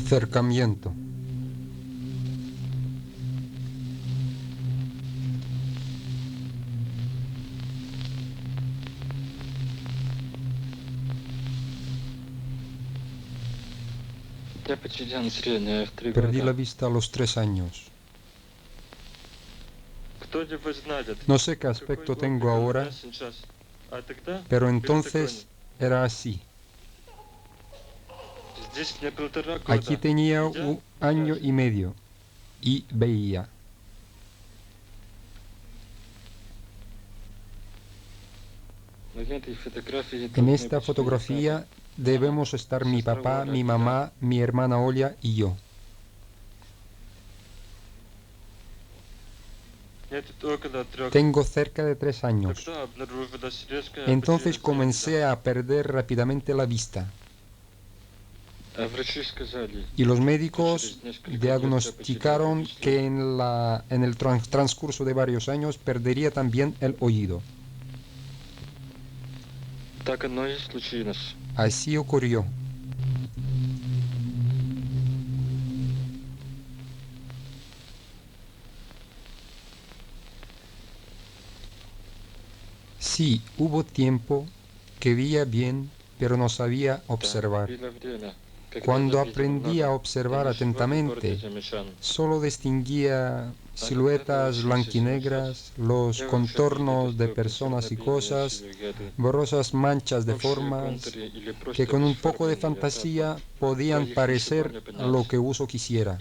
Acercamiento. Perdí la vista a los 3 años. No sé qué aspecto tengo ahora, pero entonces era así. Aquí tenía 1 año y medio y veía. En esta fotografía debemos estar mi papá, mi mamá, mi hermana Olia y yo. Tengo cerca de 3 años. Entonces comencé a perder rápidamente la vista. Y los médicos diagnosticaron que en el transcurso de varios años perdería también el oído. Así ocurrió. Sí, hubo tiempo que veía bien, pero no sabía observar. Cuando aprendí a observar atentamente, solo distinguía siluetas blanquinegras, los contornos de personas y cosas, borrosas manchas de formas, que con un poco de fantasía podían parecer lo que uso quisiera.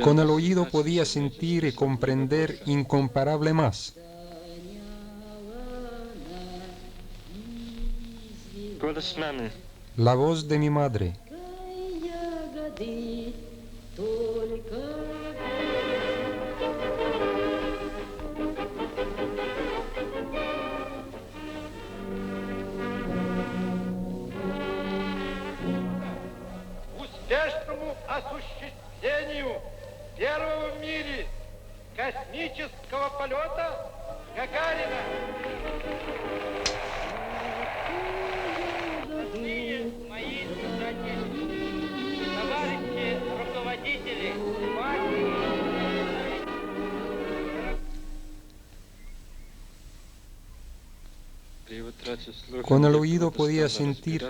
Con el oído podía sentir y comprender incomparable más. La voz de mi madre. Первого в мире космического полета Гагарина. Мои товарищи руководители, Con el oído podía sentir.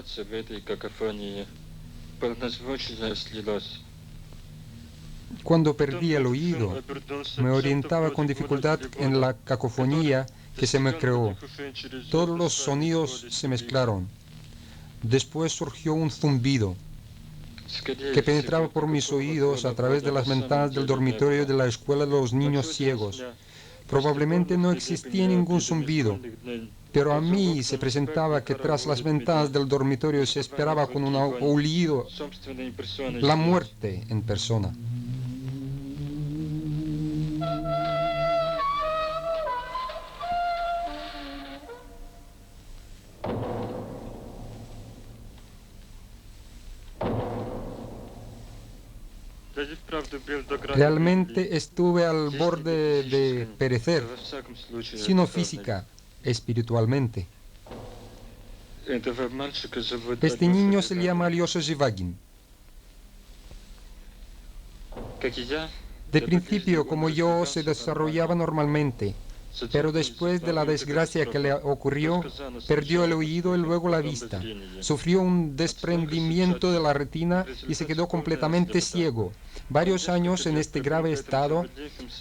Cuando perdí el oído, me orientaba con dificultad en la cacofonía que se me creó. Todos los sonidos se mezclaron. Después surgió un zumbido que penetraba por mis oídos a través de las ventanas del dormitorio de la escuela de los niños ciegos. Probablemente no existía ningún zumbido, pero a mí se presentaba que tras las ventanas del dormitorio se esperaba con un aullido la muerte en persona. Realmente estuve al borde de perecer, si no física, espiritualmente. Este niño se llama Alyosha Zhivagin. De principio, como yo, se desarrollaba normalmente, pero después de la desgracia que le ocurrió, perdió el oído y luego la vista. Sufrió un desprendimiento de la retina y se quedó completamente ciego. Varios años en este grave estado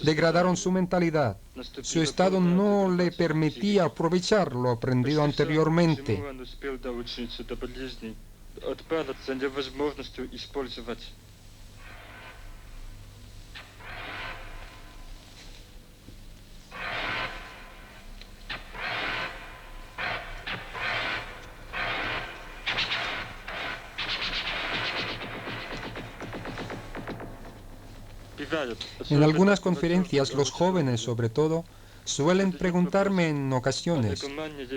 degradaron su mentalidad. Su estado no le permitía aprovechar lo aprendido anteriormente. En algunas conferencias, los jóvenes, sobre todo, suelen preguntarme en ocasiones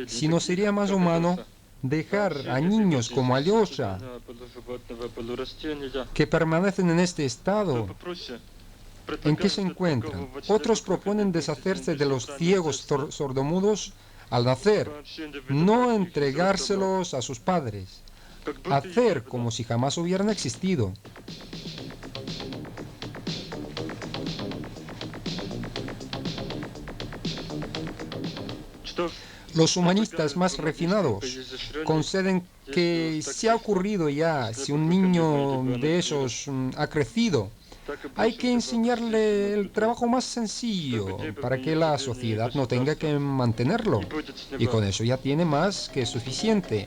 si no sería más humano dejar a niños como Alyosha, que permanecen en este estado, ¿En qué se encuentran? Otros proponen deshacerse de los ciegos sordomudos al nacer, no entregárselos a sus padres, hacer como si jamás hubieran existido. Los humanistas más refinados conceden que si ha ocurrido ya, si un niño de esos ha crecido, hay que enseñarle el trabajo más sencillo para que la sociedad no tenga que mantenerlo. Y con eso ya tiene más que suficiente.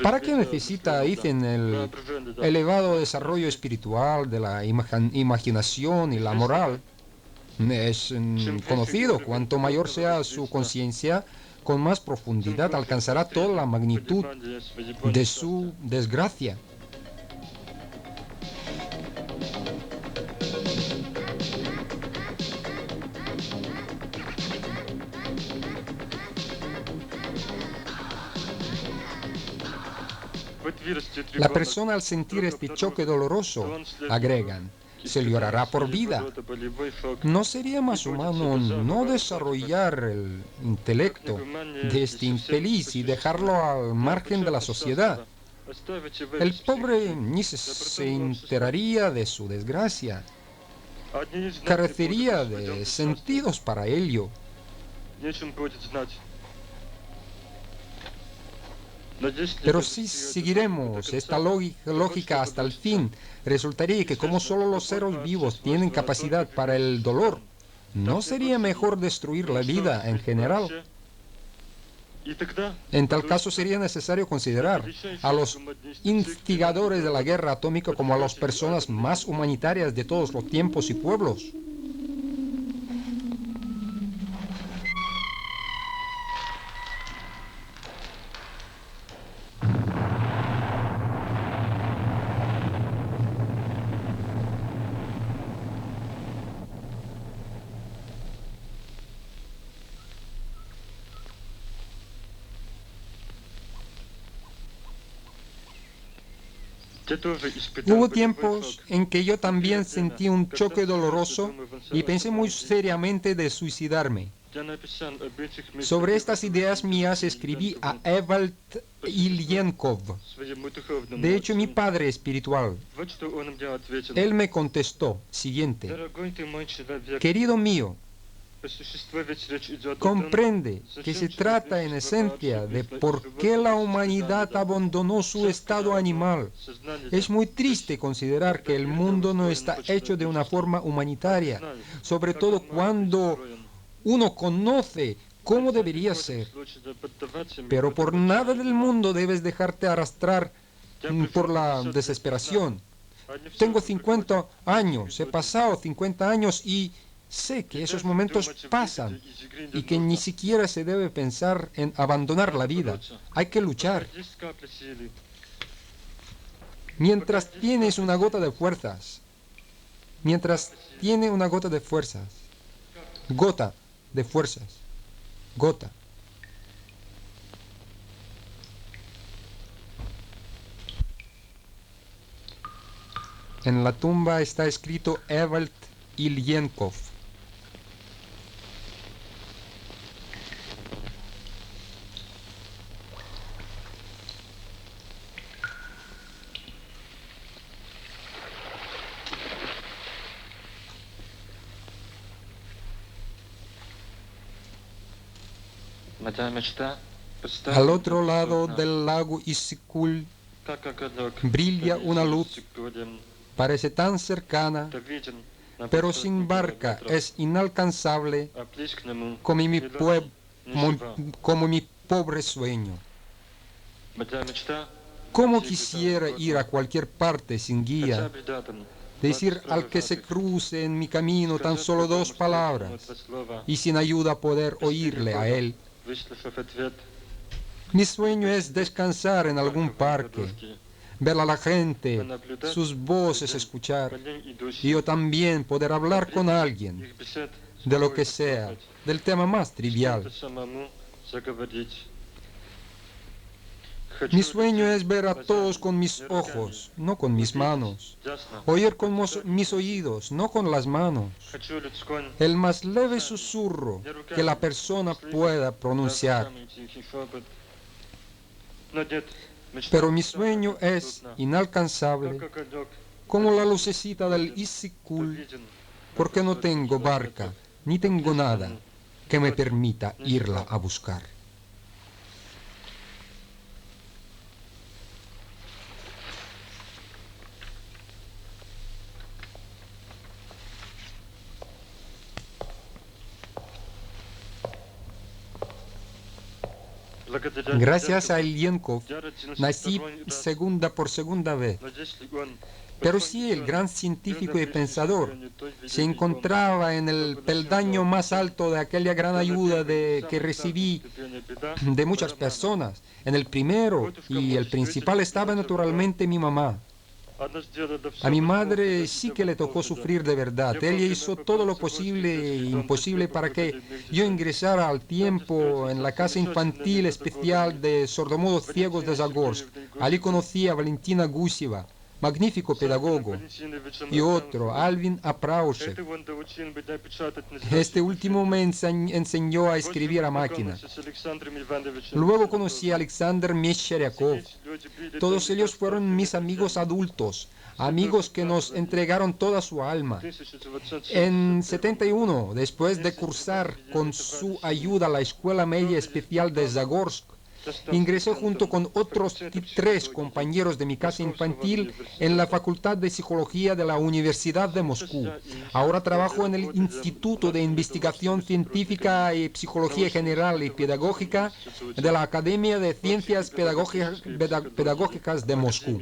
¿Para qué necesita, dicen, el elevado desarrollo espiritual de la imaginación y la moral? Es conocido, cuanto mayor sea su conciencia, con más profundidad alcanzará toda la magnitud de su desgracia. La persona al sentir este choque doloroso, agregan, se llorará por vida. ¿No sería más humano no desarrollar el intelecto de este infeliz y dejarlo al margen de la sociedad? El pobre ni se enteraría de su desgracia, carecería de sentidos para ello. Pero si seguiremos esta lógica hasta el fin, resultaría que como solo los seres vivos tienen capacidad para el dolor, ¿no sería mejor destruir la vida en general? En tal caso sería necesario considerar a los instigadores de la guerra atómica como a las personas más humanitarias de todos los tiempos y pueblos. Hubo tiempos en que yo también sentí un choque doloroso y pensé muy seriamente de suicidarme. Sobre estas ideas mías escribí a Evald Ilyenkov, de hecho mi padre espiritual. Él me contestó, siguiente, querido mío, comprende que se trata en esencia de por qué la humanidad abandonó su estado animal. Es muy triste considerar que el mundo no está hecho de una forma humanitaria, sobre todo cuando uno conoce cómo debería ser. Pero por nada del mundo debes dejarte arrastrar por la desesperación. Tengo 50 años, he pasado 50 años y sé que esos momentos pasan y que ni siquiera se debe pensar en abandonar la vida. Hay que luchar. Mientras tienes una gota de fuerzas, mientras tiene una gota de fuerzas, gota de fuerzas, gota. En la tumba está escrito Evald Ilyenkov. Al otro lado del lago Isikul brilla una luz, parece tan cercana, pero sin barca es inalcanzable como mi pobre sueño. ¿Cómo quisiera ir a cualquier parte sin guía? Decir al que se cruce en mi camino tan solo 2 palabras y sin ayuda poder oírle a él. Mi sueño es descansar en algún parque, ver a la gente, sus voces escuchar, y yo también poder hablar con alguien, de lo que sea, del tema más trivial. Mi sueño es ver a todos con mis ojos, no con mis manos. Oír con mis oídos, no con las manos. El más leve susurro que la persona pueda pronunciar. Pero mi sueño es inalcanzable, como la lucecita del Isikul, porque no tengo barca, ni tengo nada que me permita irla a buscar. Gracias a Ilienkov nací por segunda vez. Pero si el gran científico y pensador se encontraba en el peldaño más alto de aquella gran ayuda que recibí de muchas personas, en el primero y el principal estaba naturalmente mi mamá. A mi madre sí que le tocó sufrir de verdad. Ella hizo todo lo posible e imposible para que yo ingresara al tiempo en la casa infantil especial de sordomudos ciegos de Zagorsk. Allí conocí a Valentina Gusieva, magnífico pedagogo, y otro, Alvin Apraushev. Este último me enseñó a escribir a máquina. Luego conocí a Alexander Meshcheryakov. Todos ellos fueron mis amigos adultos, amigos que nos entregaron toda su alma. En 71, después de cursar con su ayuda la Escuela Media Especial de Zagorsk, ingresé junto con otros 3 compañeros de mi casa infantil en la Facultad de Psicología de la Universidad de Moscú. Ahora trabajo en el Instituto de Investigación Científica y Psicología General y Pedagógica de la Academia de Ciencias Pedagógicas de Moscú.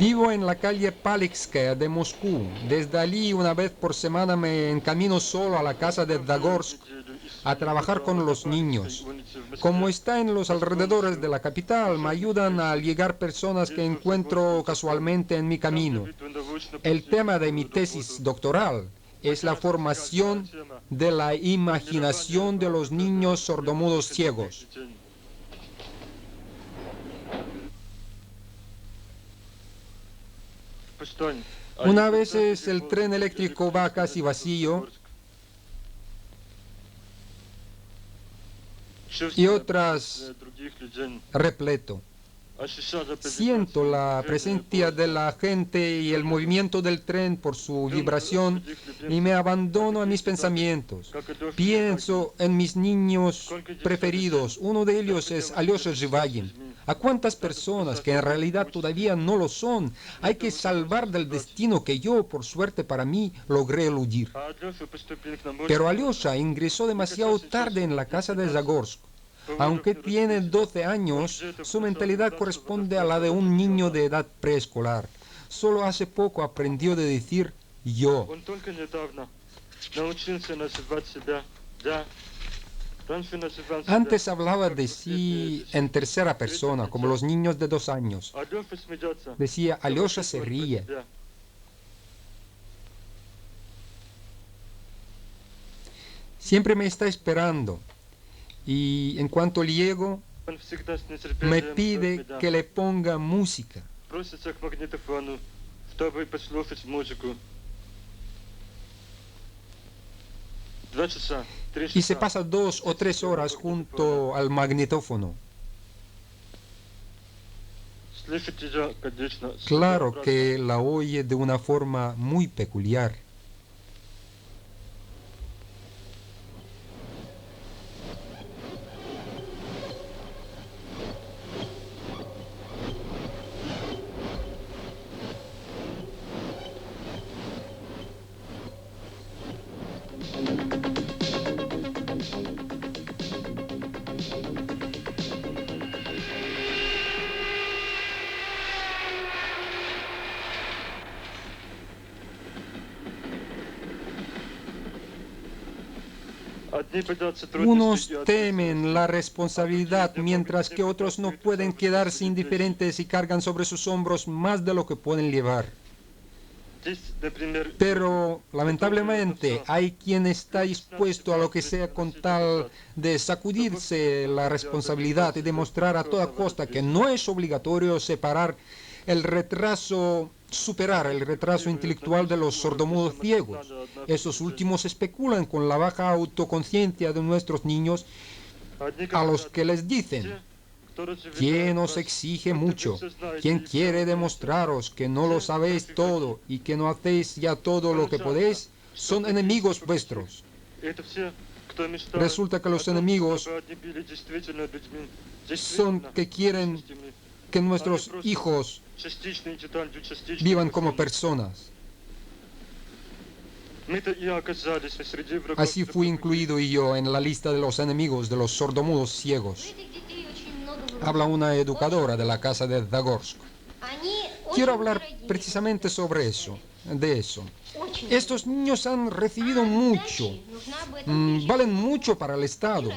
Vivo en la calle Palekskaya de Moscú. Desde allí una vez por semana me encamino solo a la casa de Zagorsk a trabajar con los niños. Como está en los alrededores de la capital, me ayudan a llegar personas que encuentro casualmente en mi camino. El tema de mi tesis doctoral es la formación de la imaginación de los niños sordomudos ciegos. Una vez el tren eléctrico va casi vacío y otras repleto. Siento la presencia de la gente y el movimiento del tren por su vibración y me abandono a mis pensamientos. Pienso en mis niños preferidos. Uno de ellos es Alyosha Zhivagin. ¿A cuántas personas que en realidad todavía no lo son hay que salvar del destino que yo, por suerte para mí, logré eludir? Pero Alyosha ingresó demasiado tarde en la casa de Zagorsk. Aunque tiene 12 años, su mentalidad corresponde a la de un niño de edad preescolar. Solo hace poco aprendió de decir yo. Antes hablaba de sí en tercera persona, como los niños de 2 años. Decía, Alyosha se ríe. Siempre me está esperando. Y en cuanto llego, me pide que le ponga música. Y se pasa 2 o 3 horas junto al magnetófono. Claro que la oye de una forma muy peculiar. Unos temen la responsabilidad, mientras que otros no pueden quedarse indiferentes y cargan sobre sus hombros más de lo que pueden llevar. Pero, lamentablemente, hay quien está dispuesto a lo que sea con tal de sacudirse la responsabilidad y demostrar a toda costa que no es obligatorio superar el retraso intelectual de los sordomudos ciegos. Esos últimos especulan con la baja autoconciencia de nuestros niños, a los que les dicen: ¿quién os exige mucho? ¿Quién quiere demostraros que no lo sabéis todo y que no hacéis ya todo lo que podéis? Son enemigos vuestros. Resulta que los enemigos son que quieren que nuestros hijos vivan como personas. Así fui incluido yo en la lista de los enemigos de los sordomudos ciegos. Habla una educadora de la casa de Zagorsk. Quiero hablar precisamente sobre eso, de eso. Estos niños han recibido mucho, valen mucho para el Estado.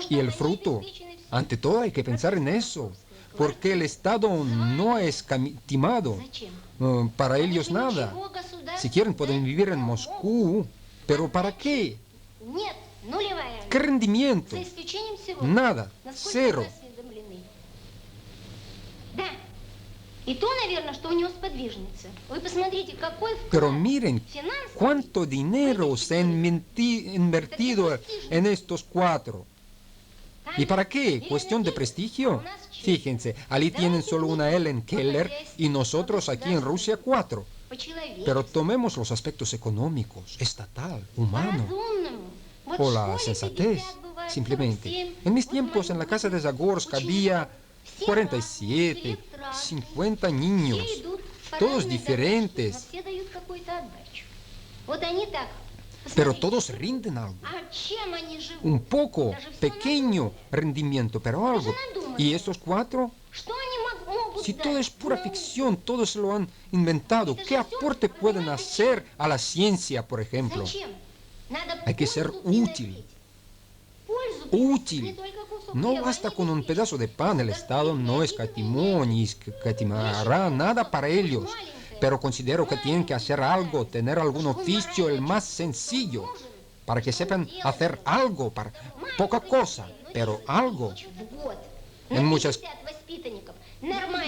Y el fruto, ante todo hay que pensar en eso, porque el Estado no es escatimado. Para ellos nada. Si quieren pueden vivir en Moscú, pero ¿para qué? ¿Qué rendimiento? Nada, cero. Pero miren cuánto dinero se ha invertido en estos cuatro. ¿Y para qué? ¿Cuestión de prestigio? Fíjense, allí tienen solo una Ellen Keller y nosotros aquí en Rusia 4. Pero tomemos los aspectos económicos, estatal, humano, o la sensatez, simplemente. En mis tiempos en la casa de Zagorsk había 47, 50 niños, todos diferentes. Pero todos rinden algo. Un poco, pequeño rendimiento, pero algo. ¿Y estos 4? Si todo es pura ficción, todos se lo han inventado, ¿qué aporte pueden hacer a la ciencia, por ejemplo? Hay que ser útil. Útil. No basta con un pedazo de pan, el Estado no escatimó ni escatimará nada para ellos. Pero considero que tienen que hacer algo, tener algún oficio, el más sencillo, para que sepan hacer algo, para poca cosa, pero algo.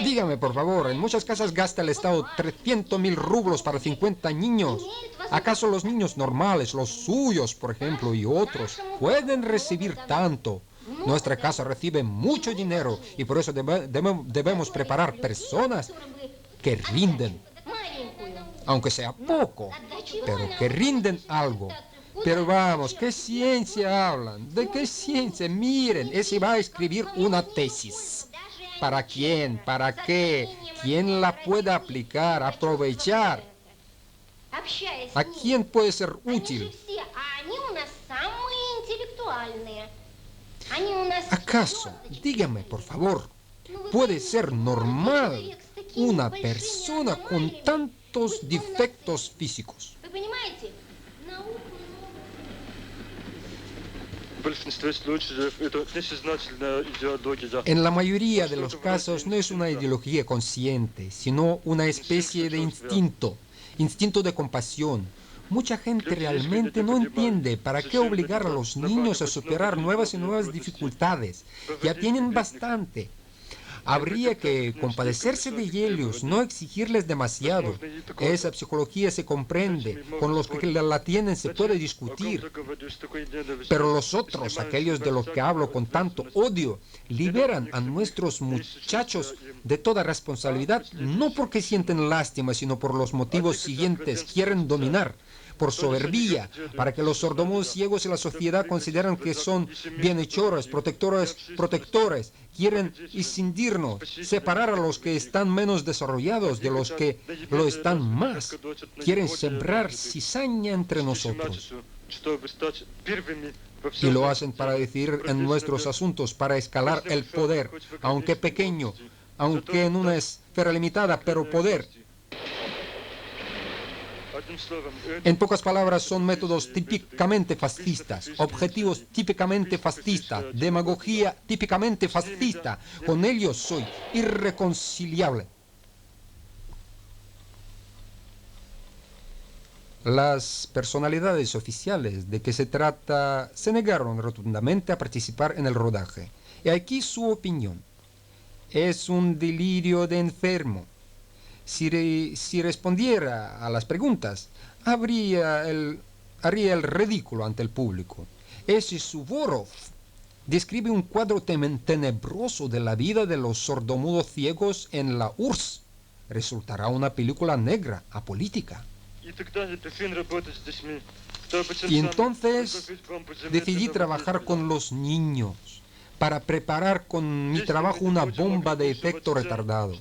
Dígame, por favor, en muchas casas gasta el Estado 300.000 rublos para 50 niños. ¿Acaso los niños normales, los suyos, por ejemplo, y otros, pueden recibir tanto? Nuestra casa recibe mucho dinero y por eso debemos preparar personas que rinden. Aunque sea poco, pero que rinden algo. Pero vamos, ¿qué ciencia hablan? ¿De qué ciencia? Miren, ese va a escribir una tesis. ¿Para quién? ¿Para qué? ¿Quién la puede aplicar, aprovechar? ¿A quién puede ser útil? ¿Acaso, dígame por favor, puede ser normal una persona con tantos defectos físicos? En la mayoría de los casos no es una ideología consciente, sino una especie de instinto de compasión. Mucha gente realmente no entiende para qué obligar a los niños a superar nuevas y nuevas dificultades. Ya tienen bastante. Habría que compadecerse de ellos, no exigirles demasiado. Esa psicología se comprende, con los que la tienen se puede discutir. Pero los otros, aquellos de los que hablo con tanto odio, liberan a nuestros muchachos de toda responsabilidad, no porque sienten lástima, sino por los motivos siguientes: quieren dominar. Por soberbia, para que los sordomudos ciegos y la sociedad consideran que son bienhechores, protectores, quieren escindirnos, separar a los que están menos desarrollados de los que lo están más, quieren sembrar cizaña entre nosotros. Y lo hacen para decidir en nuestros asuntos, para escalar el poder, aunque pequeño, aunque en una esfera limitada, pero poder. En pocas palabras, son métodos típicamente fascistas, objetivos típicamente fascistas, demagogía típicamente fascista. Con ellos soy irreconciliable. Las personalidades oficiales de que se trata se negaron rotundamente a participar en el rodaje. Y aquí su opinión. Es un delirio de enfermo. Si respondiera a las preguntas, haría el ridículo ante el público. Ese Suvorov describe un cuadro tenebroso de la vida de los sordomudos ciegos en la URSS. Resultará una película negra, apolítica. Y entonces decidí trabajar con los niños para preparar con mi trabajo una bomba de efecto retardado.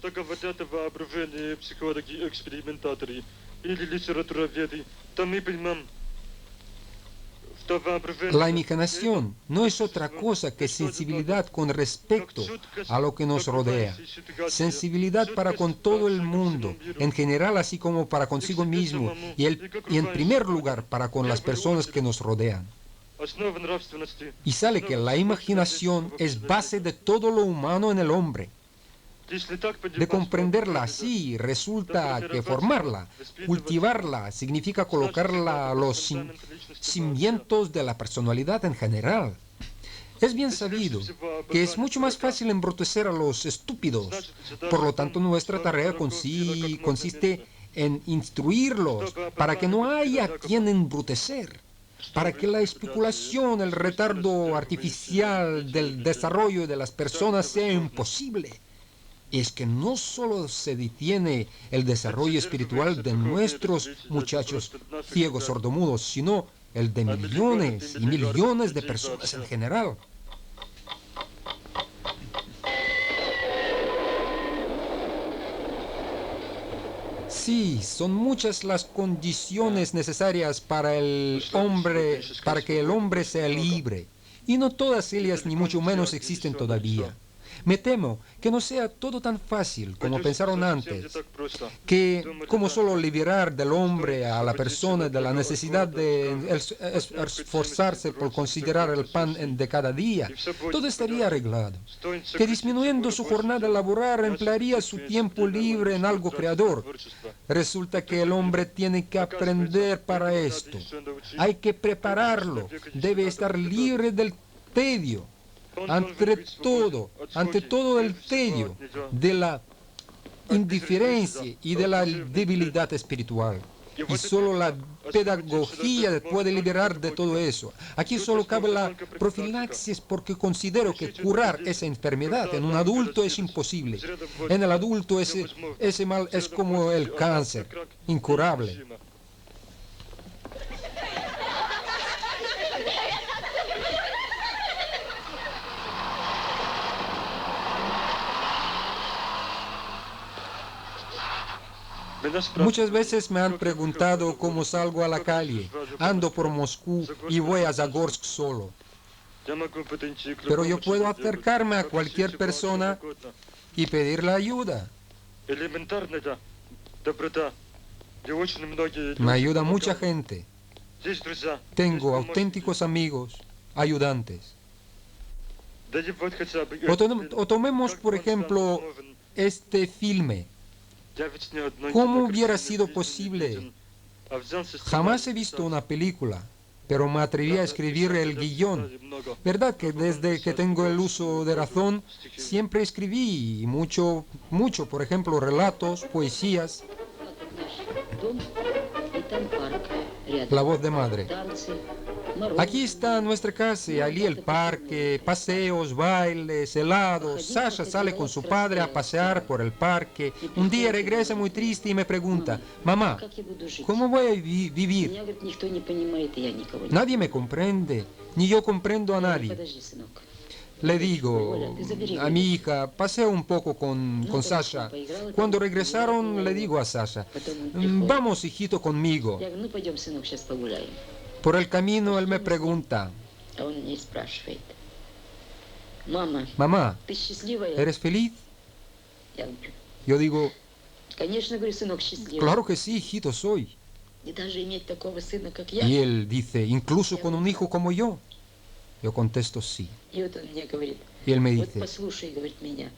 La imaginación no es otra cosa que sensibilidad con respecto a lo que nos rodea, sensibilidad para con todo el mundo, en general así como para consigo mismo, y en primer lugar para con las personas que nos rodean. Y sale que la imaginación es base de todo lo humano en el hombre. De comprenderla así, resulta que formarla, cultivarla, significa colocarla a los cimientos de la personalidad en general. Es bien sabido que es mucho más fácil embrutecer a los estúpidos. Por lo tanto, nuestra tarea consiste en instruirlos para que no haya a quien embrutecer, para que la especulación, el retardo artificial del desarrollo de las personas sea imposible. Es que no solo se detiene el desarrollo espiritual de nuestros muchachos ciegos sordomudos, sino el de millones y millones de personas en general. Sí, son muchas las condiciones necesarias para que el hombre sea libre, y no todas ellas ni mucho menos existen todavía. Me temo que no sea todo tan fácil como pensaron antes, que como solo liberar del hombre a la persona de la necesidad de esforzarse por considerar el pan de cada día, todo estaría arreglado, que disminuyendo su jornada laboral emplearía su tiempo libre en algo creador. Resulta que el hombre tiene que aprender para esto, hay que prepararlo, debe estar libre del tedio. Ante todo el tedio de la indiferencia y de la debilidad espiritual. Y solo la pedagogía puede liberar de todo eso. Aquí solo cabe la profilaxis porque considero que curar esa enfermedad en un adulto es imposible. En el adulto ese mal es como el cáncer, incurable. Muchas veces me han preguntado cómo salgo a la calle. Ando por Moscú y voy a Zagorsk solo. Pero yo puedo acercarme a cualquier persona y pedirle ayuda. Me ayuda mucha gente. Tengo auténticos amigos, ayudantes. O tomemos, por ejemplo, este filme. ¿Cómo hubiera sido posible? Jamás he visto una película, pero me atreví a escribir el guión. ¿Verdad que desde que tengo el uso de razón, siempre escribí mucho, por ejemplo, relatos, poesías? La voz de madre. Aquí está nuestra casa y allí el parque, paseos, bailes, helados. Sasha sale con su padre a pasear por el parque. Un día regresa muy triste y me pregunta, mamá, ¿cómo voy a vivir? Nadie me comprende, ni yo comprendo a nadie. Le digo a mi hija, paseo un poco con Sasha. Cuando regresaron, le digo a Sasha, vamos, hijito, conmigo. Por el camino él me pregunta, mamá, ¿eres feliz? Yo digo, claro que sí, hijito, soy. Y él dice, incluso con un hijo como yo. Yo contesto sí. Y él me dice,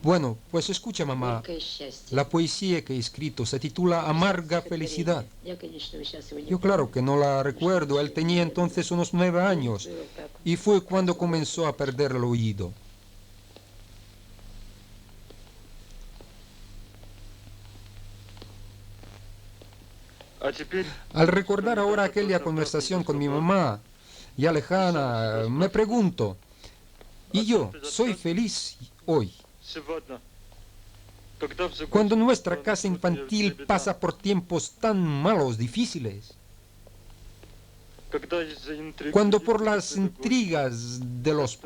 bueno, pues escucha mamá, la poesía que he escrito se titula Amarga Felicidad. Yo claro que no la recuerdo, él tenía entonces unos 9 años y fue cuando comenzó a perder el oído. Al recordar ahora aquella conversación con mi mamá, ya lejana, me pregunto, ¿y yo soy feliz hoy? Cuando nuestra casa infantil pasa por tiempos tan malos, difíciles. Cuando por las intrigas de los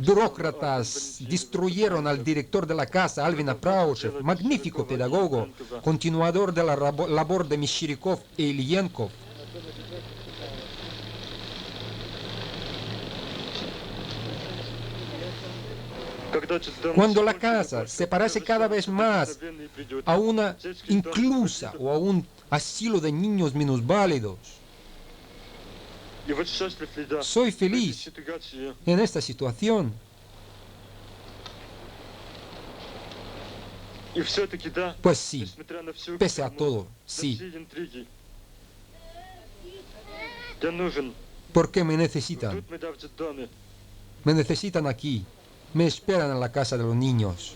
burócratas destruyeron al director de la casa, Alvin Aprauchev, magnífico pedagogo, continuador de la labor de Mishirikov e Ilyenkov. Cuando la casa se parece cada vez más a una inclusa o a un asilo de niños minusválidos. Soy feliz en esta situación. Pues sí, pese a todo, sí. Porque me necesitan. Me necesitan aquí. Me esperan en la casa de los niños.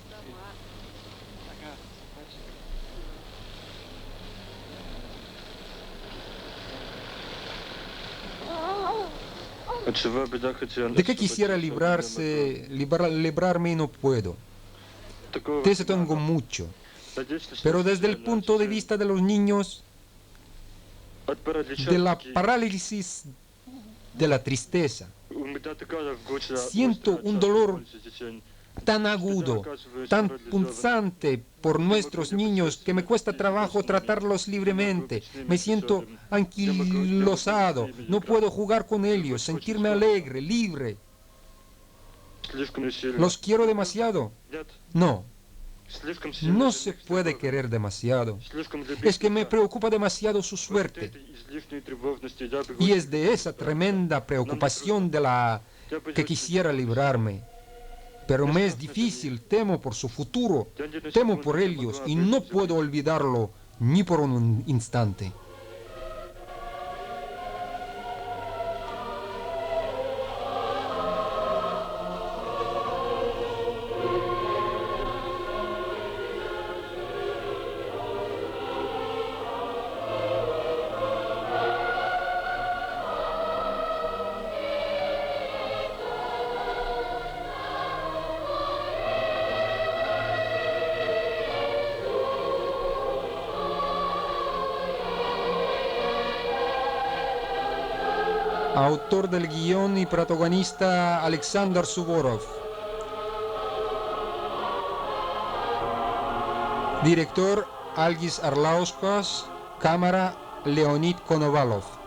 ¿De qué quisiera librarme y no puedo? De eso tengo mucho. Pero desde el punto de vista de los niños, de la parálisis de la tristeza, siento un dolor tan agudo, tan punzante por nuestros niños que me cuesta trabajo tratarlos libremente. Me siento anquilosado, no puedo jugar con ellos, sentirme alegre, libre. ¿Los quiero demasiado? No. No se puede querer demasiado. Es que me preocupa demasiado su suerte. Y es de esa tremenda preocupación de la que quisiera librarme. Pero me es difícil, temo por su futuro, temo por ellos y no puedo olvidarlo ni por un instante. Autor del guión y protagonista Alexander Suvorov. Director Algis Arlauskas. Cámara Leonid Konovalov.